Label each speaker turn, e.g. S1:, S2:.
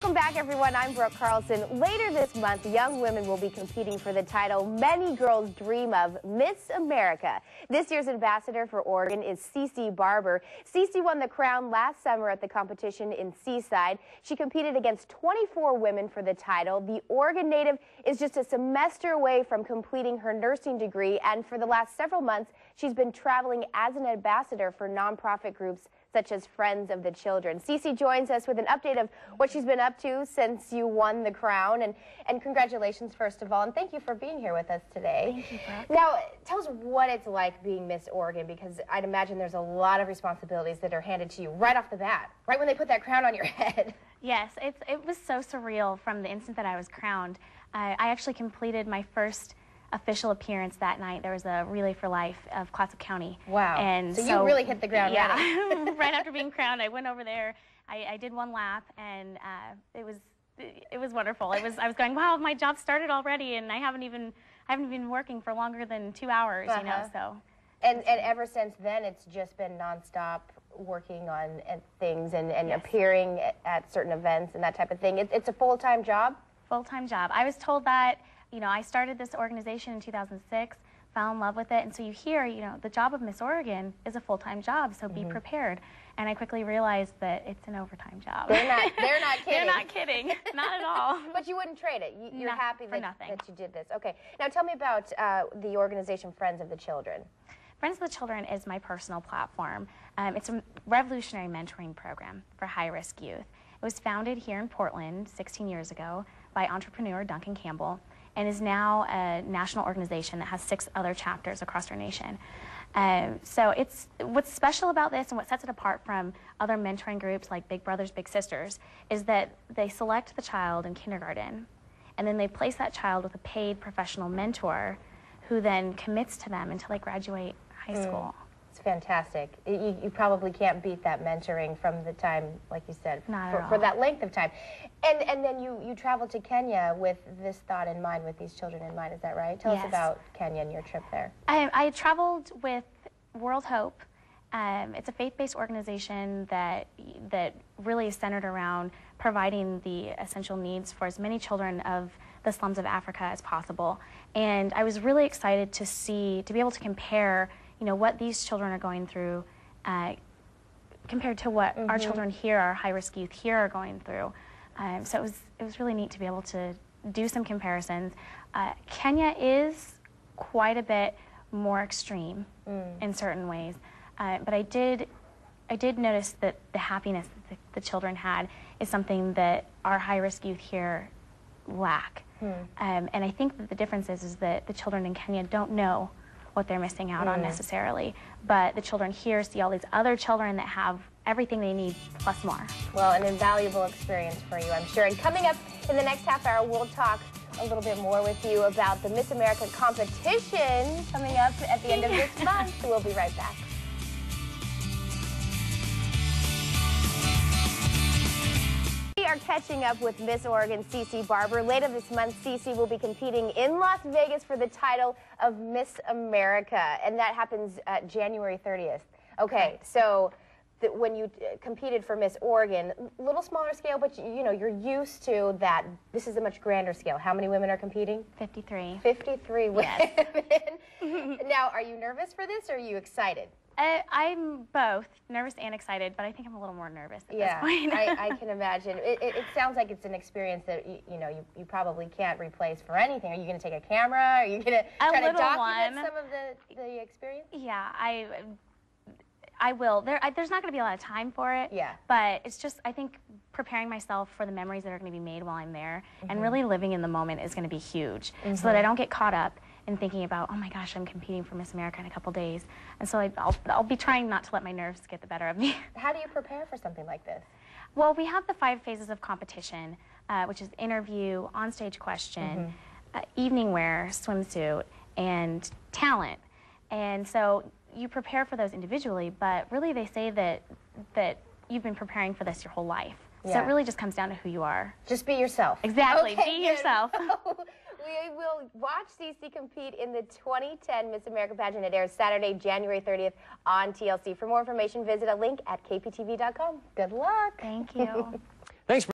S1: Welcome back, everyone. I'm Brooke Carlson. Later this month, young women will be competing for the title many girls dream of, Miss America. This year's ambassador for Oregon is Barber. Won the crown last summer at the competition in Seaside. She competed against 24 women for the title. The Oregon native is just a semester away from completing her nursing degree, and for the last several months, she's been traveling as an ambassador for nonprofit groups such as Friends of the Children. joins us with an update of what she's been up to since you won the crown. And congratulations, first of all, and thank you for being here with us today.
S2: Thank you, Brooke.
S1: Now, tell us what it's like being Miss Oregon, because I'd imagine there's a lot of responsibilities that are handed to you right off the bat, right when they put that crown on your head.
S2: Yes, it was so surreal from the instant that I was crowned. I actually completed my first official appearance that night. There was a Relay for Life of Clatsop County.
S1: Wow. And so you really hit the ground running.
S2: Yeah. Right after being crowned, I went over there. I did one lap, and it was wonderful. I was going, wow, my job started already, and I haven't even been working for longer than 2 hours, you know. So.
S1: And ever since then, it's just been nonstop working on things and yes, appearing at certain events and that type of thing. It's a full-time job?
S2: Full-time job. I was told that, you know, I started this organization in 2006, fell in love with it, and so you hear, you know, the job of Miss Oregon is a full-time job, so be prepared. And I quickly realized that it's an overtime job.
S1: They're not kidding.
S2: They're not kidding, not at all.
S1: But you wouldn't trade it. You're happy that you did this. Okay. Now tell me about the organization Friends of the Children.
S2: Friends of the Children is my personal platform. It's a revolutionary mentoring program for high-risk youth. It was founded here in Portland 16 years ago by entrepreneur Duncan Campbell, and is now a national organization that has 6 other chapters across our nation. So what's special about this and what sets it apart from other mentoring groups like Big Brothers Big Sisters is that they select the child in kindergarten, and then they place that child with a paid professional mentor who then commits to them until they graduate high school.
S1: It's fantastic. You probably can't beat that mentoring from the time, like you said, for that length of time. And then you traveled to Kenya with this thought in mind, with these children in mind, is that right? Tell us about Kenya and your trip there.
S2: I traveled with World Hope. It's a faith-based organization that really is centered around providing the essential needs for as many children of the slums of Africa as possible. And I was really excited to be able to compare, you know, what these children are going through compared to what our children here, our high-risk youth here, are going through. So it was really neat to be able to do some comparisons. Kenya is quite a bit more extreme in certain ways, but I did notice that the happiness that the children had is something that our high-risk youth here lack. And I think that the difference is that the children in Kenya don't know what they're missing out on necessarily, but the children here see all these other children that have everything they need plus more.
S1: Well, an invaluable experience for you, I'm sure. And coming up in the next half hour, we'll talk a little bit more with you about the Miss America competition coming up at the end of this month. So we'll be right back. We are catching up with Miss Oregon, Barber. Later this month, will be competing in Las Vegas for the title of Miss America, and that happens January 30th. Okay, so when you competed for Miss Oregon, a little smaller scale, but you know, you're used to that. This is a much grander scale. How many women are competing?
S2: 53.
S1: 53 women.
S2: Yes.
S1: Now, are you nervous for this, or are you excited?
S2: I'm both nervous and excited, but I think I'm a little more nervous at this point.
S1: I can imagine. It sounds like it's an experience that you probably can't replace for anything. Are you going to take a camera? Are you going to try to document some of the experience?
S2: Yeah, I will. There's not going to be a lot of time for it.
S1: Yeah.
S2: But it's just, I think, preparing myself for the memories that are going to be made while I'm there, and really living in the moment is going to be huge, so that I don't get caught up in thinking about, oh my gosh, I'm competing for Miss America in a couple days. And so I'll be trying not to let my nerves get the better of me.
S1: How do you prepare for something like this?
S2: Well, we have the 5 phases of competition, which is interview, onstage question, evening wear, swimsuit, and talent. And so you prepare for those individually, but really they say that you've been preparing for this your whole life. Yeah. So it really just comes down to who you are.
S1: Just be yourself.
S2: Exactly,
S1: okay,
S2: be yourself.
S1: We will watch compete in the 2010 Miss America pageant. It airs Saturday, January 30th on TLC. For more information, visit a link at kptv.com. Good luck.
S2: Thank you.
S3: Thanks.